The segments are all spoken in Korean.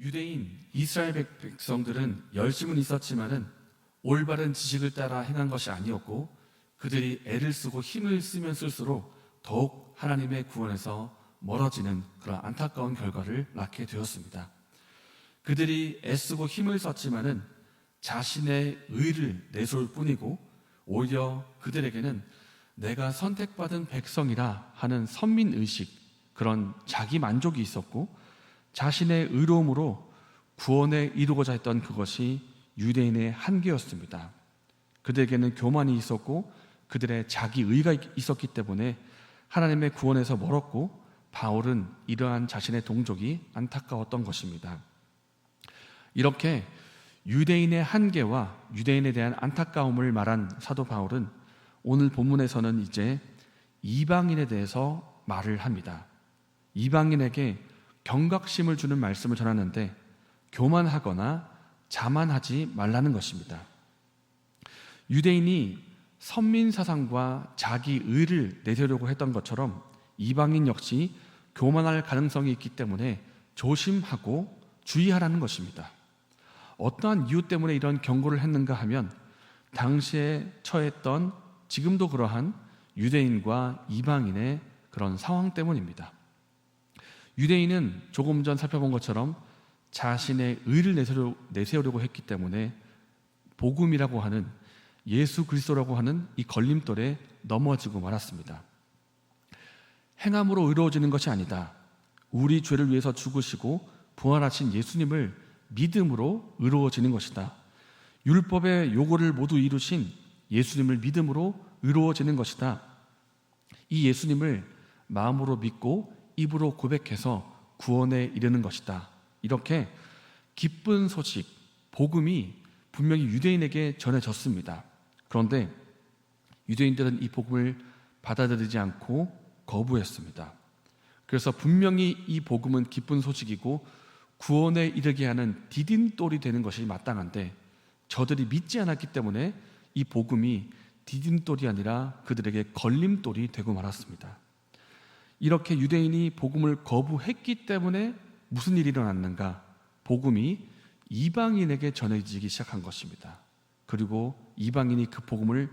유대인 이스라엘 백성들은 열심은 있었지만은 올바른 지식을 따라 행한 것이 아니었고, 그들이 애를 쓰고 힘을 쓰면 쓸수록 더욱 하나님의 구원에서 멀어지는 그런 안타까운 결과를 낳게 되었습니다. 그들이 애쓰고 힘을 썼지만은 자신의 의를 내세울 뿐이고, 오히려 그들에게는 내가 선택받은 백성이라 하는 선민의식, 그런 자기 만족이 있었고, 자신의 의로움으로 구원에 이루고자 했던 그것이 유대인의 한계였습니다. 그들에게는 교만이 있었고 그들의 자기 의가 있었기 때문에 하나님의 구원에서 멀었고, 바울은 이러한 자신의 동족이 안타까웠던 것입니다. 이렇게 유대인의 한계와 유대인에 대한 안타까움을 말한 사도 바울은 오늘 본문에서는 이제 이방인에 대해서 말을 합니다. 이방인에게 경각심을 주는 말씀을 전하는데, 교만하거나 자만하지 말라는 것입니다. 유대인이 선민사상과 자기 의를 내세우려고 했던 것처럼 이방인 역시 교만할 가능성이 있기 때문에 조심하고 주의하라는 것입니다. 어떠한 이유 때문에 이런 경고를 했는가 하면, 당시에 처했던, 지금도 그러한 유대인과 이방인의 그런 상황 때문입니다. 유대인은 조금 전 살펴본 것처럼 자신의 의를 내세우려고 했기 때문에 복음이라고 하는, 예수 그리스도라고 하는 이 걸림돌에 넘어지고 말았습니다. 행함으로 의로워지는 것이 아니다. 우리 죄를 위해서 죽으시고 부활하신 예수님을 믿음으로 의로워지는 것이다. 율법의 요구를 모두 이루신 예수님을 믿음으로 의로워지는 것이다. 이 예수님을 마음으로 믿고 입으로 고백해서 구원에 이르는 것이다. 이렇게 기쁜 소식, 복음이 분명히 유대인에게 전해졌습니다. 그런데 유대인들은 이 복음을 받아들이지 않고 거부했습니다. 그래서 분명히 이 복음은 기쁜 소식이고 구원에 이르게 하는 디딤돌이 되는 것이 마땅한데, 저들이 믿지 않았기 때문에 이 복음이 디딤돌이 아니라 그들에게 걸림돌이 되고 말았습니다. 이렇게 유대인이 복음을 거부했기 때문에 무슨 일이 일어났는가? 복음이 이방인에게 전해지기 시작한 것입니다. 그리고 이방인이 그 복음을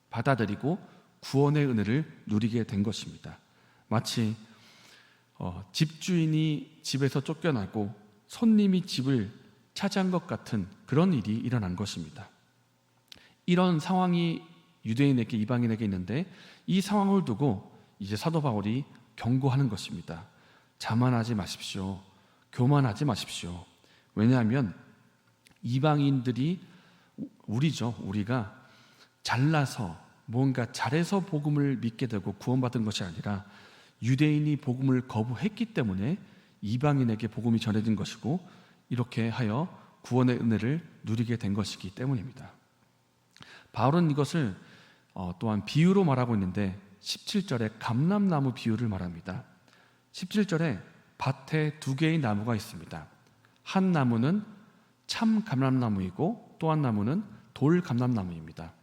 받아들이고 구원의 은혜를 누리게 된 것입니다. 마치 집주인이 집에서 쫓겨나고 손님이 집을 차지한 것 같은 그런 일이 일어난 것입니다. 이런 상황이 유대인에게, 이방인에게 있는데, 이 상황을 두고 이제 사도 바울이 경고하는 것입니다. 자만하지 마십시오. 교만하지 마십시오. 왜냐하면 이방인들이, 우리가 잘나서 뭔가 잘해서 복음을 믿게 되고 구원받은 것이 아니라 유대인이 복음을 거부했기 때문에 이방인에게 복음이 전해진 것이고, 이렇게 하여 구원의 은혜를 누리게 된 것이기 때문입니다. 바울은 이것을 또한 비유로 말하고 있는데, 17절에 감람나무 비유를 말합니다. 17절에 밭에 두 개의 나무가 있습니다. 한 나무는 참 감람나무이고 또 한 나무는 돌 감람나무입니다.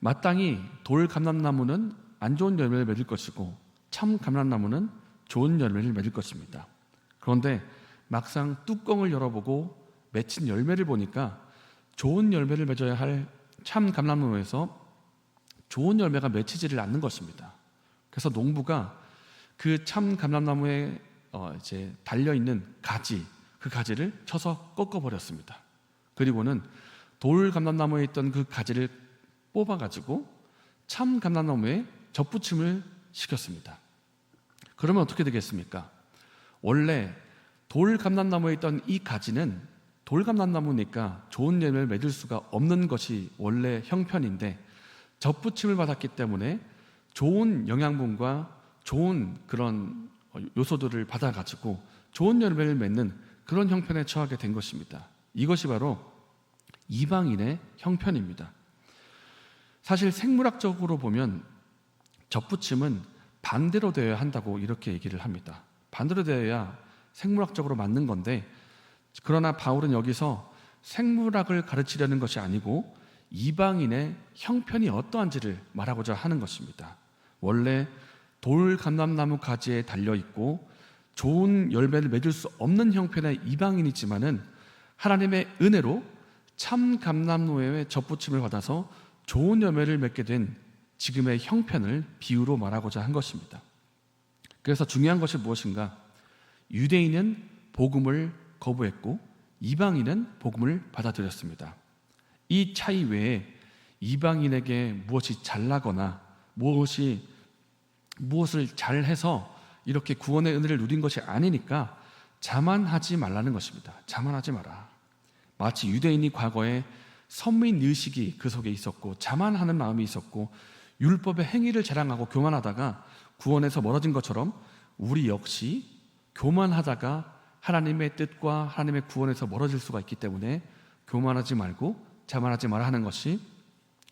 마땅히 돌 감람나무는 안 좋은 열매를 맺을 것이고 참 감람나무는 좋은 열매를 맺을 것입니다. 그런데 막상 뚜껑을 열어보고 맺힌 열매를 보니까 좋은 열매를 맺어야 할 참 감람나무에서 좋은 열매가 맺히지를 않는 것입니다. 그래서 농부가 그 참 감람나무에 이제 달려있는 가지, 그 가지를 쳐서 꺾어버렸습니다. 그리고는 돌 감람나무에 있던 그 가지를 뽑아가지고 참 감람나무에 접붙임을 시켰습니다. 그러면 어떻게 되겠습니까? 원래 돌 감람나무에 있던 이 가지는 돌 감람나무니까 좋은 열매를 맺을 수가 없는 것이 원래 형편인데, 접붙임을 받았기 때문에 좋은 영양분과 좋은 그런 요소들을 받아가지고 좋은 열매를 맺는 그런 형편에 처하게 된 것입니다. 이것이 바로 이방인의 형편입니다. 사실 생물학적으로 보면 접붙임은 반대로 되어야 한다고 이렇게 얘기를 합니다. 반대로 되어야 생물학적으로 맞는 건데, 그러나 바울은 여기서 생물학을 가르치려는 것이 아니고 이방인의 형편이 어떠한지를 말하고자 하는 것입니다. 원래 돌 감람나무 가지에 달려있고 좋은 열매를 맺을 수 없는 형편의 이방인이지만은 하나님의 은혜로 참 감람노예의 접붙임을 받아서 좋은 열매를 맺게 된 지금의 형편을 비유로 말하고자 한 것입니다. 그래서 중요한 것이 무엇인가? 유대인은 복음을 거부했고 이방인은 복음을 받아들였습니다. 이 차이 외에 이방인에게 무엇이 잘나거나 무엇을 잘해서 이렇게 구원의 은혜를 누린 것이 아니니까 자만하지 말라는 것입니다. 자만하지 마라. 마치 유대인이 과거에 선민의식이 그 속에 있었고 자만하는 마음이 있었고 율법의 행위를 자랑하고 교만하다가 구원에서 멀어진 것처럼 우리 역시 교만하다가 하나님의 뜻과 하나님의 구원에서 멀어질 수가 있기 때문에 교만하지 말고 자만하지 말아 하는 것이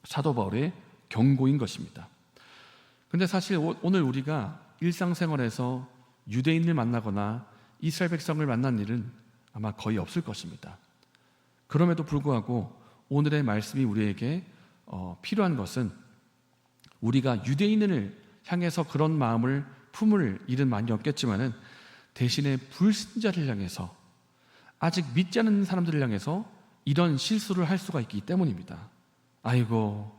사도 바울의 경고인 것입니다. 근데 사실 오늘 우리가 일상생활에서 유대인을 만나거나 이스라엘 백성을 만난 일은 아마 거의 없을 것입니다. 그럼에도 불구하고 오늘의 말씀이 우리에게 필요한 것은 우리가 유대인을 향해서 그런 마음을 품을 일은 많이 없겠지만은 대신에 불신자를 향해서 아직 믿지 않는 사람들을 향해서 이런 실수를 할 수가 있기 때문입니다. 아이고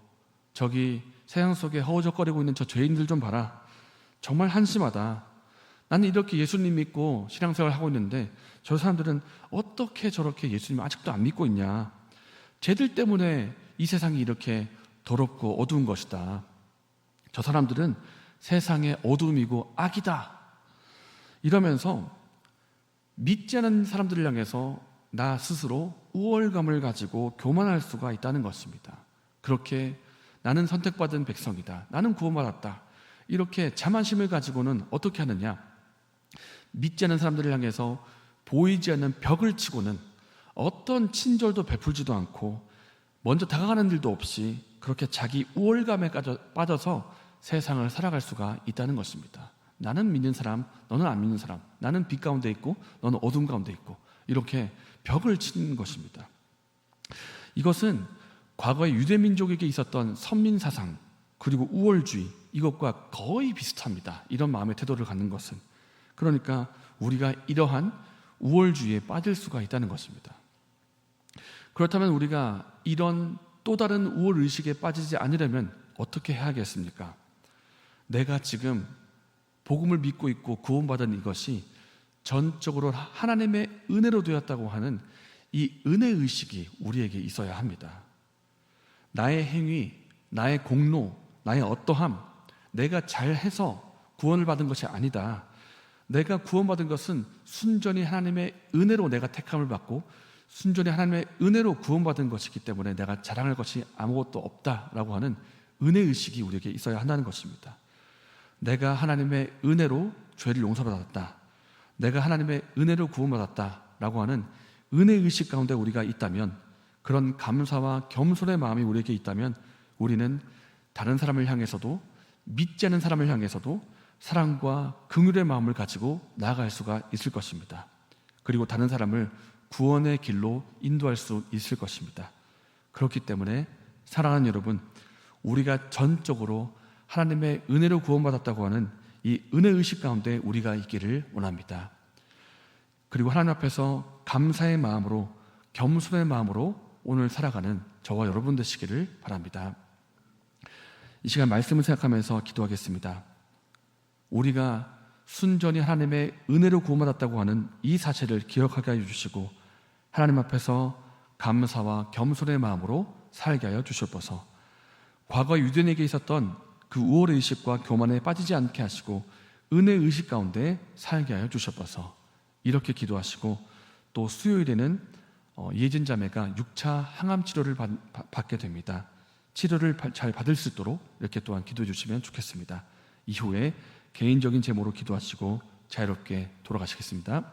저기 세상 속에 허우적거리고 있는 저 죄인들 좀 봐라. 정말 한심하다. 나는 이렇게 예수님 믿고 신앙생활 하고 있는데 저 사람들은 어떻게 저렇게 예수님 아직도 안 믿고 있냐. 쟤들 때문에 이 세상이 이렇게 더럽고 어두운 것이다. 저 사람들은 세상의 어둠이고 악이다. 이러면서 믿지 않은 사람들을 향해서 나 스스로 우월감을 가지고 교만할 수가 있다는 것입니다. 그렇게 나는 선택받은 백성이다. 나는 구원받았다. 이렇게 자만심을 가지고는 어떻게 하느냐? 믿지 않는 사람들을 향해서 보이지 않는 벽을 치고는 어떤 친절도 베풀지도 않고 먼저 다가가는 일도 없이 그렇게 자기 우월감에 빠져서 세상을 살아갈 수가 있다는 것입니다. 나는 믿는 사람, 너는 안 믿는 사람. 나는 빛 가운데 있고 너는 어둠 가운데 있고 이렇게 벽을 치는 것입니다. 이것은 과거의 유대민족에게 있었던 선민사상 그리고 우월주의 이것과 거의 비슷합니다. 이런 마음의 태도를 갖는 것은. 그러니까 우리가 이러한 우월주의에 빠질 수가 있다는 것입니다. 그렇다면 우리가 이런 또 다른 우월의식에 빠지지 않으려면 어떻게 해야겠습니까? 내가 지금 복음을 믿고 있고 구원받은 이것이 전적으로 하나님의 은혜로 되었다고 하는 이 은혜의식이 우리에게 있어야 합니다. 나의 행위, 나의 공로, 나의 어떠함, 내가 잘해서 구원을 받은 것이 아니다. 내가 구원받은 것은 순전히 하나님의 은혜로 내가 택함을 받고 순전히 하나님의 은혜로 구원받은 것이기 때문에 내가 자랑할 것이 아무것도 없다라고 하는 은혜의식이 우리에게 있어야 한다는 것입니다. 내가 하나님의 은혜로 죄를 용서받았다. 내가 하나님의 은혜로 구원받았다라고 하는 은혜의식 가운데 우리가 있다면 그런 감사와 겸손의 마음이 우리에게 있다면 우리는 다른 사람을 향해서도 믿지 않는 사람을 향해서도 사랑과 긍휼의 마음을 가지고 나아갈 수가 있을 것입니다. 그리고 다른 사람을 구원의 길로 인도할 수 있을 것입니다. 그렇기 때문에 사랑하는 여러분, 우리가 전적으로 하나님의 은혜로 구원받았다고 하는 이 은혜의식 가운데 우리가 있기를 원합니다. 그리고 하나님 앞에서 감사의 마음으로 겸손의 마음으로 오늘 살아가는 저와 여러분 되시기를 바랍니다. 이 시간 말씀을 생각하면서 기도하겠습니다. 우리가 순전히 하나님의 은혜로 구원받았다고 하는 이 사실을 기억하게 해주시고 하나님 앞에서 감사와 겸손의 마음으로 살게 하여 주시옵소서. 과거 유대인에게 있었던 그 우월의 의식과 교만에 빠지지 않게 하시고 은혜의 의식 가운데 살게 하여 주시옵소서. 이렇게 기도하시고 또 수요일에는 예진 자매가 6차 항암 치료를 받게 됩니다. 치료를 잘 받을 수 있도록 이렇게 또한 기도해 주시면 좋겠습니다. 이후에 개인적인 제목으로 기도하시고 자유롭게 돌아가시겠습니다.